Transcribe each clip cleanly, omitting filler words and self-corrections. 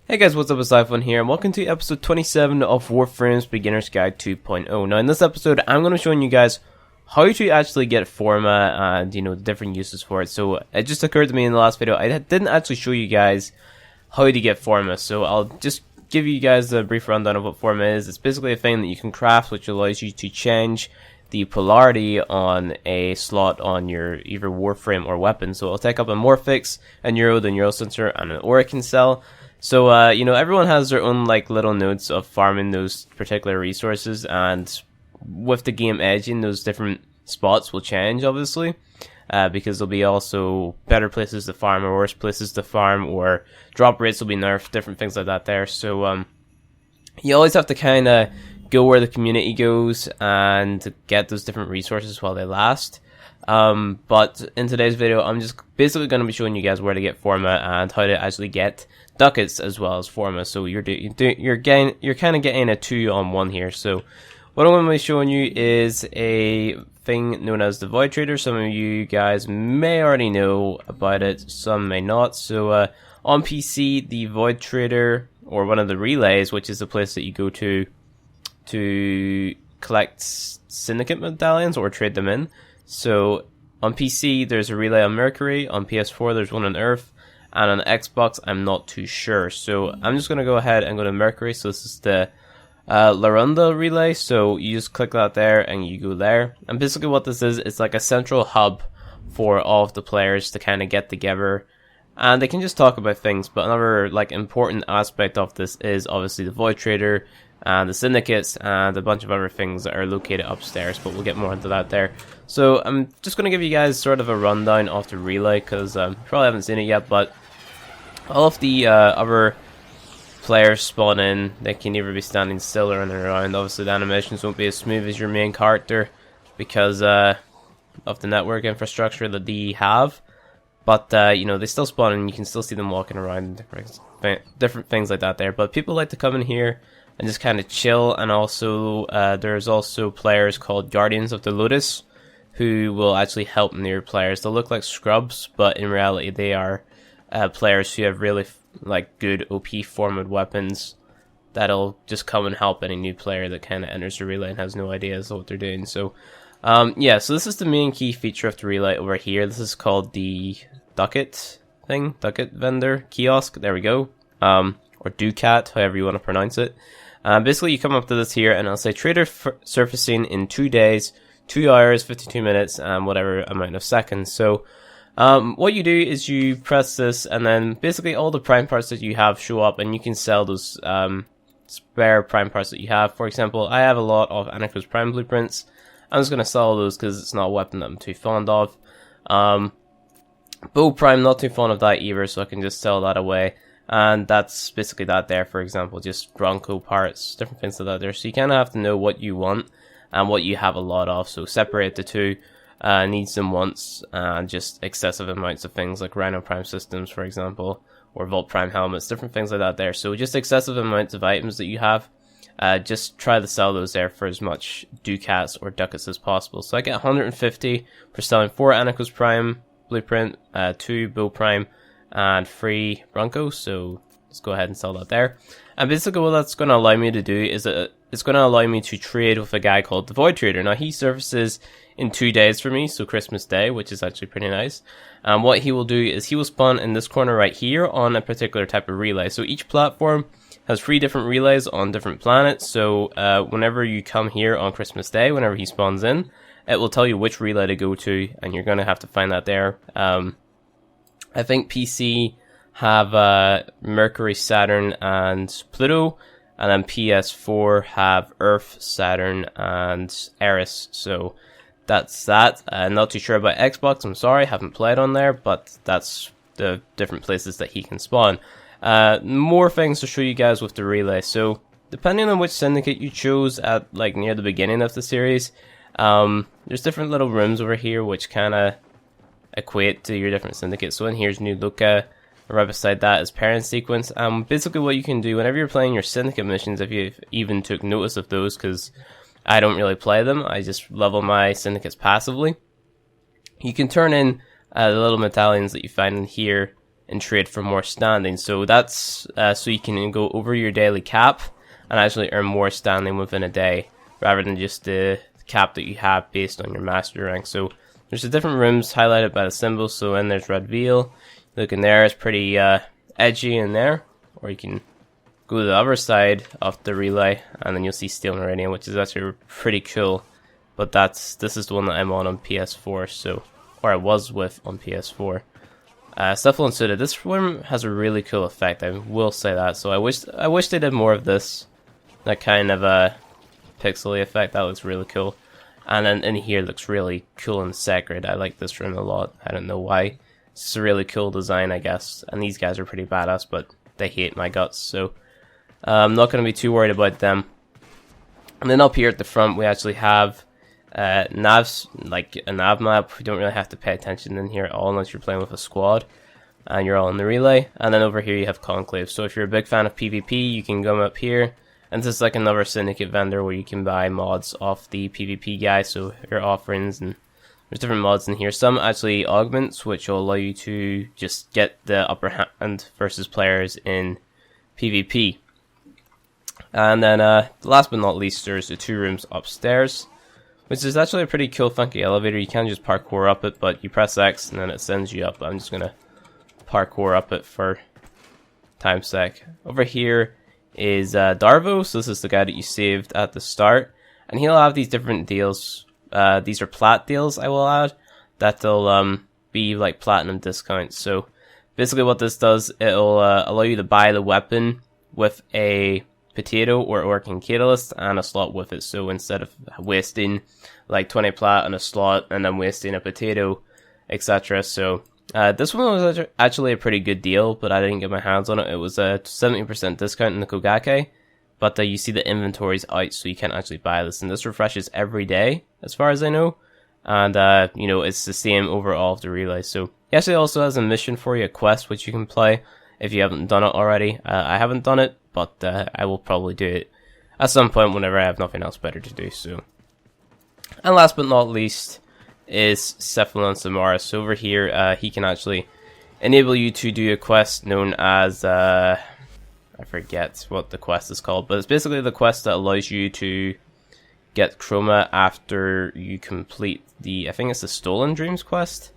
Hey guys, what's up, it's iPhone here, and welcome to episode 27 of Warframes Beginner's Guide 2.0. Now in this episode, I'm going to be showing you guys how to actually get Forma and, the different uses for it. So it just occurred to me in the last video, I didn't actually show you guys how to get Forma, so I'll just give you guys a brief rundown of what Forma is. It's basically a thing that you can craft which allows you to change the polarity on a slot on your either Warframe or weapon. So it'll take up a Morphix, a Neuro, the Neural Sensor, and an Aurican Cell. So, everyone has their own, little nodes of farming those particular resources, and with the game edging, those different spots will change, obviously, because there'll be also better places to farm or worse places to farm, or drop rates will be nerfed, different things like that there. So, you always have to kind of go where the community goes and get those different resources while they last. But in today's video, I'm just basically going to be showing you guys where to get Forma and how to actually get Ducats as well as Forma. So you're kind of getting a 2-on-1 here. So what I'm going to be showing you is a thing known as the Void Trader. Some of you guys may already know about it, some may not. So on PC, the Void Trader, or one of the relays, which is the place that you go to collect syndicate medallions or trade them in. So on PC, there's a relay on Mercury. On PS4, there's one on Earth. And on Xbox, I'm not too sure. So I'm just going to go ahead and go to Mercury. So this is the Larunda relay. So you just click that there and you go there. And basically what this is, it's like a central hub for all of the players to kind of get together. And they can just talk about things. But another important aspect of this is obviously the Void Trader and the syndicates and a bunch of other things that are located upstairs, but we'll get more into that there. So I'm just going to give you guys sort of a rundown of the relay, because you probably haven't seen it yet, but all of the other players spawn in. They can either be standing still or running around. Obviously the animations won't be as smooth as your main character because of the network infrastructure that they have, but they still spawn in. You can still see them walking around and different things like that there. But people like to come in here and just kind of chill. And also there's also players called Guardians of the Lotus who will actually help near players. They'll look like scrubs, but in reality they are players who have really good OP formed weapons that'll just come and help any new player that kind of enters the relay and has no idea as to what they're doing. So so this is the main key feature of the relay over here. This is called the Ducat vendor kiosk, there we go, or Ducat, however you want to pronounce it. Basically you come up to this here and it'll say trader surfacing in 2 days, 2 hours, 52 minutes, and whatever amount of seconds. So what you do is you press this, and then basically all the prime parts that you have show up, and you can sell those spare prime parts that you have. For example, I have a lot of Anarchos Prime blueprints. I'm just going to sell those because it's not a weapon that I'm too fond of. Bow Prime, not too fond of that either, so I can just sell that away. And that's basically that there. For example, just Bronco parts, different things like that there. So you kind of have to know what you want and what you have a lot of. So separate the two. Needs and wants, and just excessive amounts of things like Rhino Prime systems, for example, or Volt Prime helmets, different things like that there. So just excessive amounts of items that you have, just try to sell those there for as much Ducats or Ducats as possible. So I get 150 for selling 4 Anarchos Prime blueprint, 2 Bow Prime, and 3 Bronco. So let's go ahead and sell that there. And basically what that's going to allow me to do is that it's going to allow me to trade with a guy called the Void Trader. Now he surfaces in 2 days for me, so Christmas Day, which is actually pretty nice. And what he will do is he will spawn in this corner right here on a particular type of relay. So each platform has 3 different relays on different planets. So whenever you come here on Christmas Day, whenever he spawns in, it will tell you which relay to go to, and you're going to have to find that there. I think PC have Mercury, Saturn, and Pluto, and then PS4 have Earth, Saturn, and Eris. So that's that. Not too sure about Xbox, I'm sorry, haven't played on there, but that's the different places that he can spawn. More things to show you guys with the relay. So depending on which syndicate you chose at near the beginning of the series, there's different little rooms over here which kind of equate to your different syndicates. So in here's New Luca. Right beside that is Parent Sequence. Basically what you can do whenever you're playing your syndicate missions, if you even took notice of those, because I don't really play them, I just level my syndicates passively. You can turn in the little medallions that you find in here and trade for more standing. So that's so you can go over your daily cap and actually earn more standing within a day, rather than just the cap that you have based on your master rank. So there's the different rooms highlighted by the symbols. So in there's red veil. Look in there, it's pretty edgy in there. Or you can go to the other side of the relay, and then you'll see steel meridian, which is actually pretty cool. But this is the one that I'm on PS4, so, or I was with on PS4. Cephalon Suda, this room has a really cool effect, I will say that. So I wish they did more of this, that kind of pixely effect. That looks really cool. And then in here looks really cool and sacred. I like this room a lot. I don't know why. It's just a really cool design, I guess. And these guys are pretty badass, but they hate my guts, so I'm not going to be too worried about them. And then up here at the front, we actually have navs, like a nav map. We don't really have to pay attention in here at all unless you're playing with a squad and you're all in the relay. And then over here you have Conclave. So if you're a big fan of PvP, you can come up here. And this is like another syndicate vendor where you can buy mods off the PvP guy. So your offerings, and there's different mods in here. Some actually augments, which will allow you to just get the upper hand versus players in PvP. And then last but not least, there's the 2 rooms upstairs, which is actually a pretty cool funky elevator. You can just parkour up it, but you press X and then it sends you up. I'm just gonna parkour up it for time's sake. Over here is Darvo, so this is the guy that you saved at the start, and he'll have these different deals. These are plat deals, I will add, that'll be like platinum discounts. So basically what this does, it'll allow you to buy the weapon with a potato or working catalyst and a slot with it. So instead of wasting like 20 plat on a slot and then wasting a potato, etc. So this one was actually a pretty good deal, but I didn't get my hands on it. It was a 70% discount in the Kogake, but you see the inventory's out, so you can't actually buy this. And this refreshes every day, as far as I know. And, you know, it's the same over all of the relays. So he actually also has a mission for you, a quest, which you can play if you haven't done it already. I haven't done it, but I will probably do it at some point whenever I have nothing else better to do. So, and last but not least is Cephalon Samara. So over here, he can actually enable you to do a quest known as, I forget what the quest is called, but it's basically the quest that allows you to get chroma after you complete the, I think it's the Stolen Dreams quest.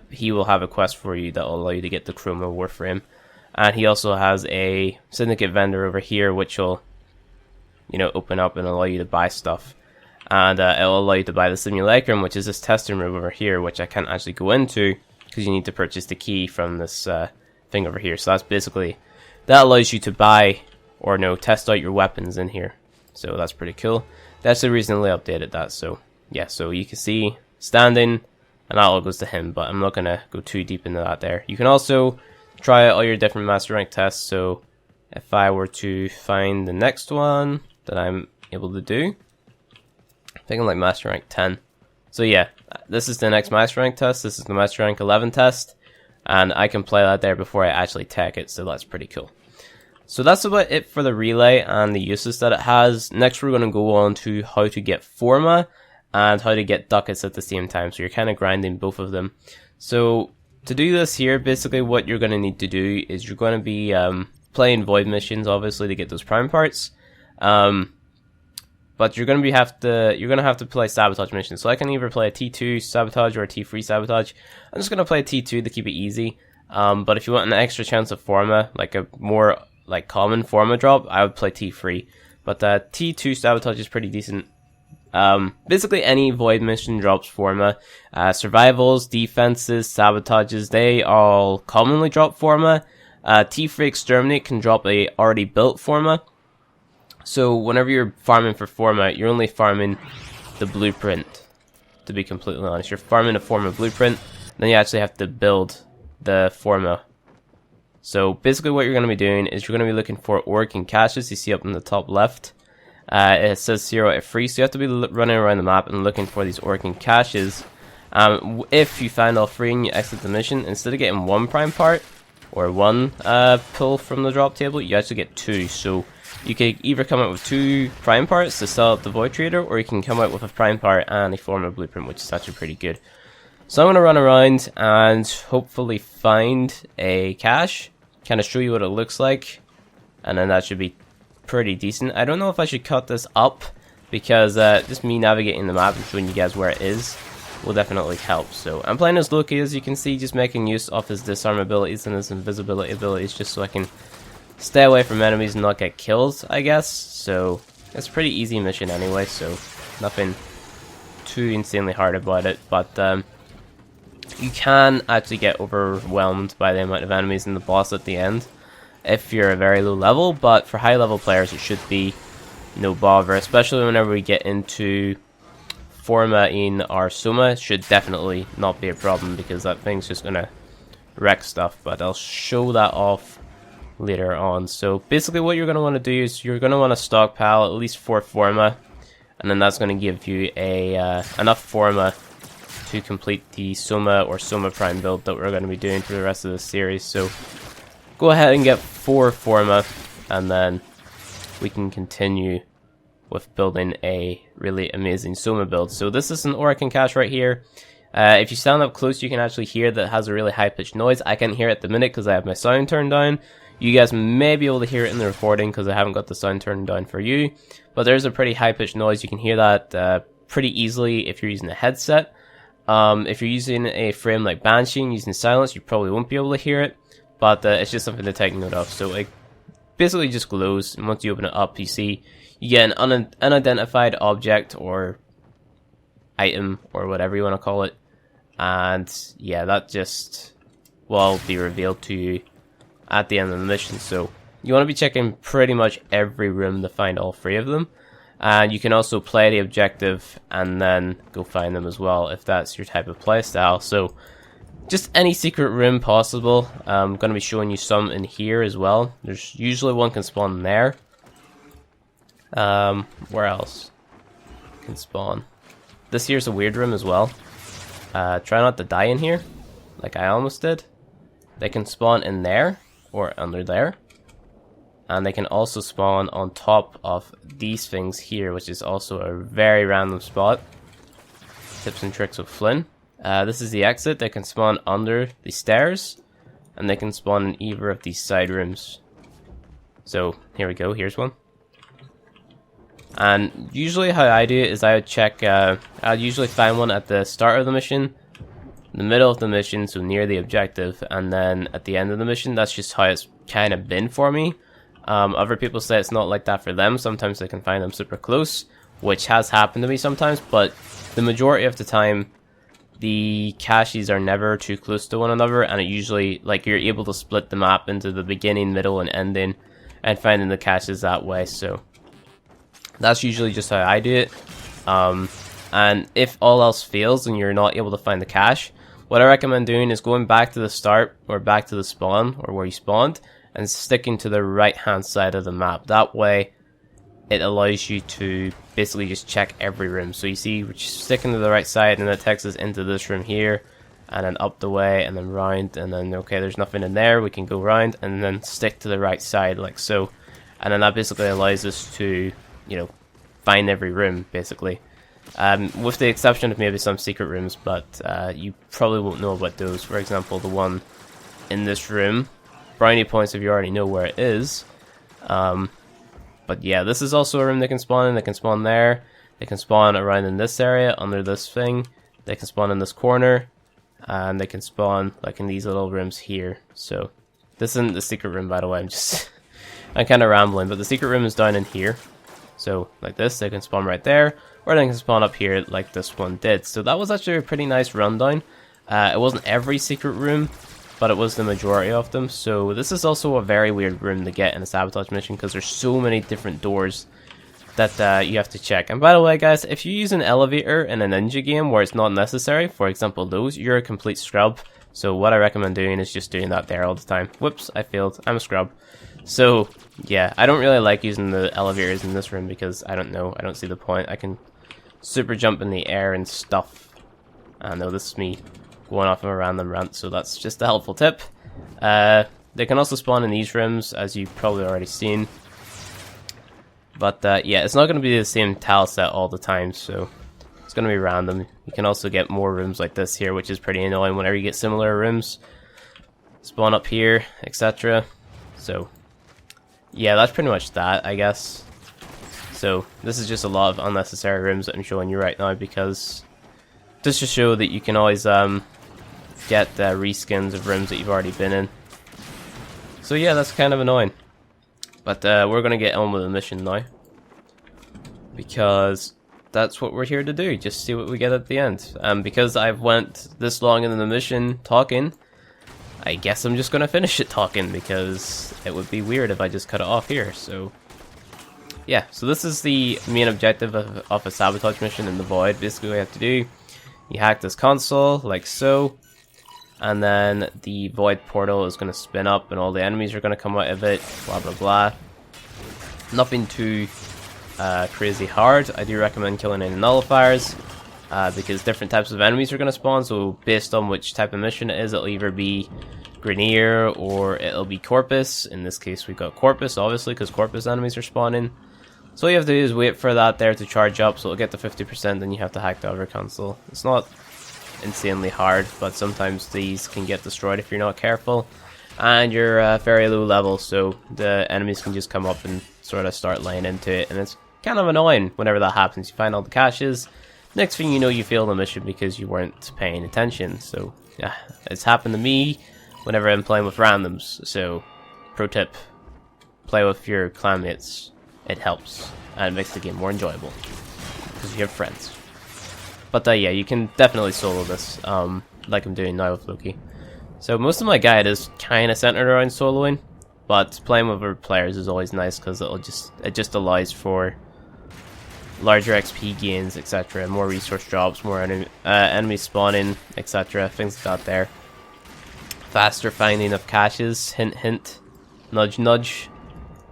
He will have a quest for you that will allow you to get the chroma Warframe. And he also has a syndicate vendor over here, which will, you know, open up and allow you to buy stuff. And it'll allow you to buy the simulacrum, which is this testing room over here, which I can't actually go into because you need to purchase the key from this thing over here. So that's basically, that allows you to buy or no, test out your weapons in here. So that's pretty cool. That's the recently updated that. So yeah, so you can see standing, and that all goes to him, but I'm not going to go too deep into that there. You can also try out all your different master rank tests. So if I were to find the next one that I'm able to do, I think I'm like master rank 10. So yeah, this is the next master rank test. This is the master rank 11 test, and I can play that there before I actually tech it, so that's pretty cool. So that's about it for the relay and the uses that it has. Next we're going to go on to how to get Forma and how to get Ducats at the same time, so you're kind of grinding both of them. So to do this here, basically what you're going to need to do is you're going to be playing void missions, obviously, to get those prime parts. But you're going to have to play sabotage missions. So I can either play a T2 sabotage or a T3 sabotage. I'm just going to play a T2 to keep it easy. But if you want an extra chance of Forma, like a more like common Forma drop, I would play T3. But T2 sabotage is pretty decent. Basically any void mission drops Forma. Survivals, defenses, sabotages, they all commonly drop Forma. T3 exterminate can drop a already built Forma. So whenever you're farming for Forma, you're only farming the blueprint, to be completely honest. You're farming a Forma blueprint, then you actually have to build the Forma. So basically what you're going to be doing is you're going to be looking for working caches. You see up in the top left, it says 0 at free, so you have to be running around the map and looking for these working caches. If you find all three and you exit the mission, instead of getting one prime part or one pull from the drop table, you actually get two. So you can either come out with 2 prime parts to sell at the Void Trader, or you can come out with a prime part and a Forma blueprint, which is actually pretty good. So I'm going to run around and hopefully find a cache, kind of show you what it looks like, and then that should be pretty decent. I don't know if I should cut this up, because just me navigating the map and showing you guys where it is will definitely help. So I'm playing as Loki, as you can see, just making use of his disarm abilities and his invisibility abilities, just so I can stay away from enemies and not get killed, I guess. So it's a pretty easy mission anyway, so nothing too insanely hard about it. But you can actually get overwhelmed by the amount of enemies in the boss at the end if you're a very low level, but for high level players it should be no bother, especially whenever we get into Forma in our Soma. It should definitely not be a problem, because that thing's just gonna wreck stuff, but I'll show that off later on. So basically what you're gonna want to do is you're gonna want to stockpile at least 4 Forma, and then that's gonna give you a enough Forma to complete the Soma or Soma Prime build that we're going to be doing for the rest of the series. So go ahead and get 4 Forma, and then we can continue with building a really amazing Soma build. So this is an Oracle cache right here. If you stand up close, you can actually hear that it has a really high-pitched noise. I can't hear it at the minute because I have my sound turned down. You guys may be able to hear it in the recording because I haven't got the sound turned down for you. But there's a pretty high-pitched noise. You can hear that pretty easily if you're using a headset. If you're using a frame like Banshee and using silence, you probably won't be able to hear it. But it's just something to take note of. So it basically just glows, and once you open it up, you see you get an unidentified object or item or whatever you want to call it. And yeah, that just will be revealed to you at the end of the mission. So you want to be checking pretty much every room to find all 3 of them. And you can also play the objective and then go find them as well, if that's your type of playstyle. So just any secret room possible. I'm going to be showing you some in here as well. There's usually one can spawn there. Where else can spawn? This here's a weird room as well. Try not to die in here, like I almost did. They can spawn in there or under there. And they can also spawn on top of these things here, which is also a very random spot. Tips and tricks with Flynn. This is the exit. They can spawn under the stairs, and they can spawn in either of these side rooms. So here we go. Here's one. And usually how I do it is I would check. I'd usually find one at the start of the mission, the middle of the mission, so near the objective, and then at the end of the mission. That's just how it's kind of been for me. Other people say it's not like that for them. Sometimes they can find them super close, which has happened to me sometimes, but the majority of the time the caches are never too close to one another, and it usually, like, you're able to split the map into the beginning, middle, and ending, and finding the caches that way. So that's usually just how I do it. And if all else fails and you're not able to find the cache, what I recommend doing is going back to the start or back to the spawn or where you spawned and sticking to the right hand side of the map. That way it allows you to basically just check every room. So you see, we're sticking to the right side, and it takes us into this room here, and then up the way, and then round, and then okay, there's nothing in there, we can go round, and then stick to the right side like so. And then that basically allows us to, you know, find every room basically. With the exception of maybe some secret rooms, but you probably won't know about those. For example, the one in this room, brownie points if you already know where it is. But yeah, this is also a room they can spawn in. They can spawn there. They can spawn around in this area, under this thing. They can spawn in this corner. And they can spawn like in these little rooms here. So this isn't the secret room, by the way. I'm kind of rambling, but the secret room is down in here. So like this, they can spawn right there, or they can spawn up here like this one did. So that was actually a pretty nice rundown. It wasn't every secret room, but it was the majority of them. So this is also a very weird room to get in a sabotage mission, because there's so many different doors that you have to check. And by the way, guys, if you use an elevator in a ninja game where it's not necessary, for example those, you're a complete scrub. So what I recommend doing is just doing that there all the time. Whoops, I failed. I'm a scrub. So yeah, I don't really like using the elevators in this room because I don't know, I don't see the point. I can super jump in the air and stuff. I know this is me going off on a random rant, so that's just a helpful tip. They can also spawn in these rooms, as you've probably already seen. But yeah, it's not going to be the same tile set all the time, so It's going to be random. You can also get more rooms like this here, which is pretty annoying whenever you get similar rooms. Spawn up here, etc. So, yeah, that's pretty much that, I guess. So, this is just a lot of unnecessary rooms that I'm showing you right now, because just to show that you can always get reskins of rooms that you've already been in. So yeah, that's kind of annoying. But we're going to get on with the mission now, because that's what we're here to do, just see what we get at the end. Because I've went this long in the mission talking, I guess I'm just going to finish it talking, because it would be weird if I just cut it off here. So yeah, so this is the main objective of a sabotage mission in the Void. Basically what you have to do, you hack this console, like so, and then the Void portal is going to spin up and all the enemies are going to come out of it, blah blah blah. Nothing too crazy hard. I do recommend killing any nullifiers, because different types of enemies are going to spawn, so based on which type of mission it is, it'll either be Grineer or it'll be Corpus. In this case we got Corpus, obviously, because Corpus enemies are spawning. So all you have to do is wait for that there to charge up, so it'll get to 50%, then you have to hack the other console. It's not insanely hard, but sometimes these can get destroyed if you're not careful. And you're very low level, so the enemies can just come up and sort of start laying into it, and it's kind of annoying whenever that happens. You find all the caches, next thing you know you fail the mission because you weren't paying attention. So yeah, it's happened to me whenever I'm playing with randoms. So pro tip, play with your clanmates. It helps, and it makes the game more enjoyable because you have friends. But yeah, you can definitely solo this, like I'm doing now with Loki. So most of my guide is kind of centered around soloing, but playing with other players is always nice because it just allows for larger XP gains, etc., more resource drops, more enemy spawning, etc., things like that there. Faster finding of caches, hint hint, nudge nudge.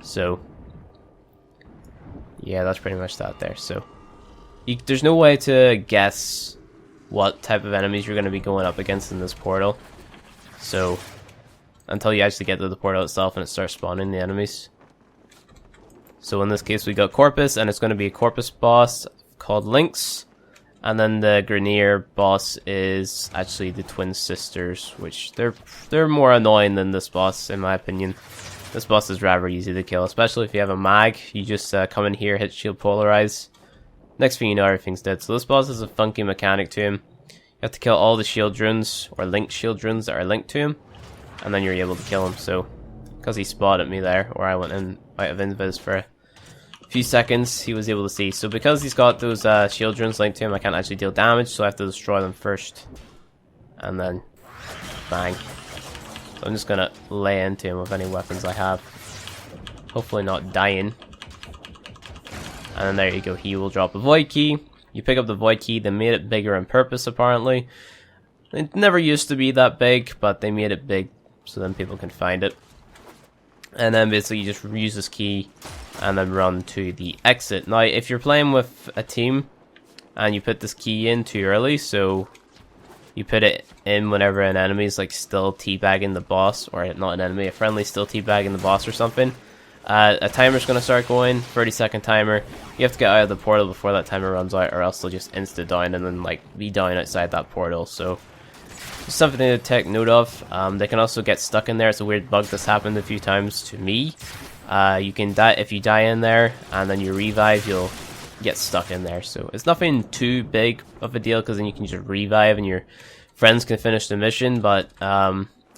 So yeah, that's pretty much that there. So there's no way to guess what type of enemies you're going to be going up against in this portal. So until you actually get to the portal itself and it starts spawning the enemies. So in this case we got Corpus, and it's going to be a Corpus boss called Lynx. And then the Grineer boss is actually the twin sisters, which they're more annoying than this boss in my opinion. This boss is rather easy to kill, especially if you have a mag. You just come in here, hit shield, polarize. Next thing you know, everything's dead. So this boss has a funky mechanic to him. You have to kill all the shield runes, or linked shield runes that are linked to him, and then you're able to kill him. So, because he spotted me there, or I went in out of invis for a few seconds, he was able to see. So because he's got those shield runes linked to him, I can't actually deal damage, so I have to destroy them first. And then, bang. So I'm just gonna lay into him with any weapons I have. Hopefully not dying. And then there you go, he will drop a void key. You pick up the void key, they made it bigger on purpose apparently. It never used to be that big, but they made it big so then people can find it. And then basically you just use this key and then run to the exit. Now if you're playing with a team and you put this key in too early, so you put it in whenever an enemy is like still teabagging the boss, or not an enemy, a friendly still teabagging the boss or something, a timer's going to start going, 30-second timer. You have to get out of the portal before that timer runs out, or else they'll just insta down and then like be down outside that portal. So just something to take note of. They can also get stuck in there. It's a weird bug that's happened a few times to me. You can die if you die in there and then you revive, you'll get stuck in there. So it's nothing too big of a deal, because then you can just revive and your friends can finish the mission. But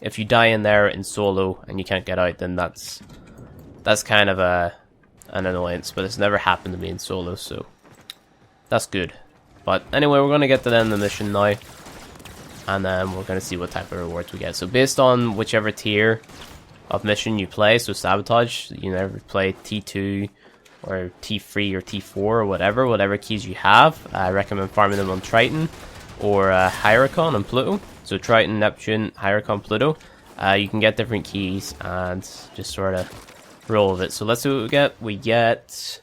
if you die in there in solo and you can't get out, then that's kind of an annoyance. But it's never happened to me in solo, so that's good. But anyway, we're going to get to the end of the mission now, and then we're going to see what type of rewards we get. So based on whichever tier of mission you play, so sabotage, you never play T2 or T3 or T4 or whatever keys you have, I recommend farming them on Triton or Hyricon and Pluto. So Triton, Neptune, Hyricon, Pluto. You can get different keys and just sort of roll with it. So let's see what we get. We get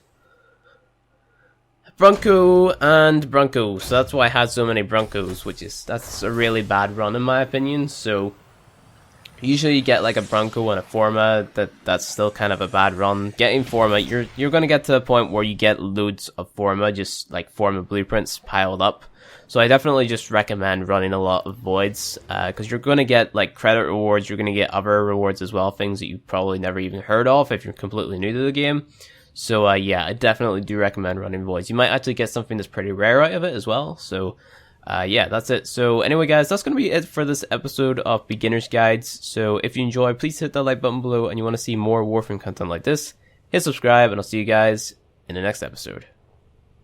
Bronco and Bronco. So that's why I had so many Broncos, that's a really bad run in my opinion. So Usually you get like a Bronco and a Forma, that's still kind of a bad run. Getting Forma, you're gonna get to the point where you get loads of Forma, just like Forma blueprints piled up. So I definitely just recommend running a lot of voids, because you're gonna get like credit rewards, you're gonna get other rewards as well, things that you've probably never even heard of if you're completely new to the game. So yeah, I definitely do recommend running voids. You might actually get something that's pretty rare out of it as well. So yeah, that's it. So anyway, guys, that's going to be it for this episode of Beginner's Guides. So if you enjoyed, please hit that like button below, and you want to see more Warframe content like this, hit subscribe, and I'll see you guys in the next episode.